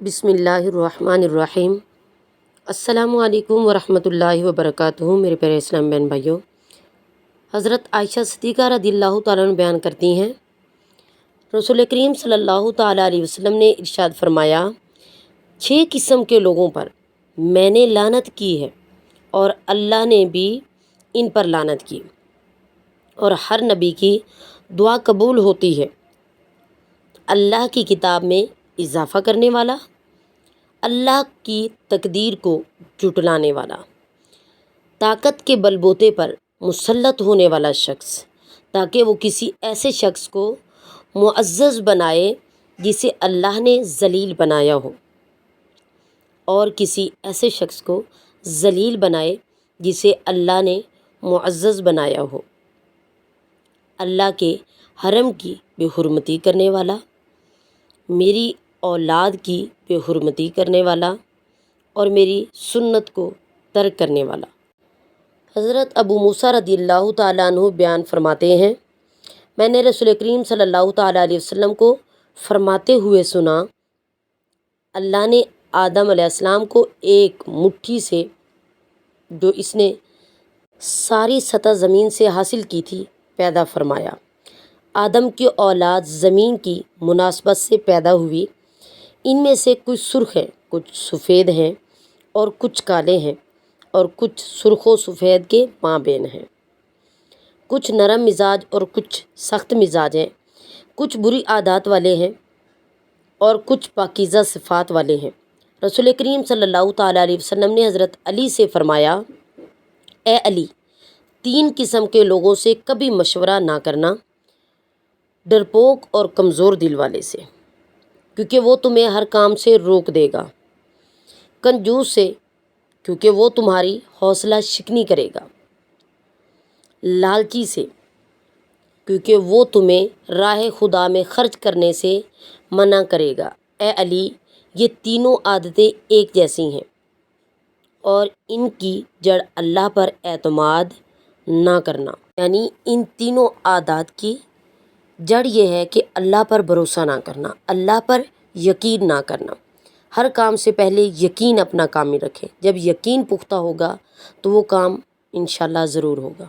بسم اللہ الرحمن الرحیم۔ السلام علیکم ورحمۃ اللہ وبرکاتہ۔ میرے پیارے اسلام بہن بھائیوں، حضرت عائشہ صدیقہ رضی اللہ تعالیٰ عنہ بیان کرتی ہیں، رسول کریم صلی اللہ تعالیٰ علیہ وسلم نے ارشاد فرمایا، 6 قسم کے لوگوں پر میں نے لعنت کی ہے اور اللہ نے بھی ان پر لعنت کی، اور ہر نبی کی دعا قبول ہوتی ہے۔ اللہ کی کتاب میں اضافہ کرنے والا، اللہ کی تقدیر کو جھٹلانے والا، طاقت کے بل بوتے پر مسلط ہونے والا شخص، تاکہ وہ کسی ایسے شخص کو معزز بنائے جسے اللہ نے ذلیل بنایا ہو، اور کسی ایسے شخص کو ذلیل بنائے جسے اللہ نے معزز بنایا ہو۔ اللہ کے حرم کی بے حرمتی کرنے والا، میری اولاد کی بے حرمتی کرنے والا، اور میری سنت کو ترک کرنے والا۔ حضرت ابو موسیٰ رضی اللہ تعالیٰ عنہ بیان فرماتے ہیں، میں نے رسول کریم صلی اللہ تعالیٰ علیہ وسلم کو فرماتے ہوئے سنا، اللہ نے آدم علیہ السلام کو ایک مٹھی سے جو اس نے ساری سطح زمین سے حاصل کی تھی پیدا فرمایا۔ آدم کی اولاد زمین کی مناسبت سے پیدا ہوئی، ان میں سے کچھ سرخ ہیں، کچھ سفید ہیں، اور کچھ کالے ہیں، اور کچھ سرخ و سفید کے مابین ہیں۔ کچھ نرم مزاج اور کچھ سخت مزاج ہیں، کچھ بری عادات والے ہیں اور کچھ پاکیزہ صفات والے ہیں۔ رسول کریم صلی اللہ تعالیٰ علیہ وسلم نے حضرت علی سے فرمایا، اے علی، 3 قسم کے لوگوں سے کبھی مشورہ نہ کرنا، ڈرپوک اور کمزور دل والے سے، کیونکہ وہ تمہیں ہر کام سے روک دے گا، کنجوس سے، کیونکہ وہ تمہاری حوصلہ شکنی کرے گا، لالچی سے، کیونکہ وہ تمہیں راہ خدا میں خرچ کرنے سے منع کرے گا۔ اے علی، یہ تینوں عادتیں ایک جیسی ہیں، اور ان کی جڑ اللہ پر اعتماد نہ کرنا، یعنی ان تینوں عادات کی جڑ یہ ہے کہ اللہ پر بھروسہ نہ کرنا، اللہ پر یقین نہ کرنا۔ ہر کام سے پہلے یقین اپنا کامل رکھیں، جب یقین پختہ ہوگا تو وہ کام انشاءاللہ ضرور ہوگا۔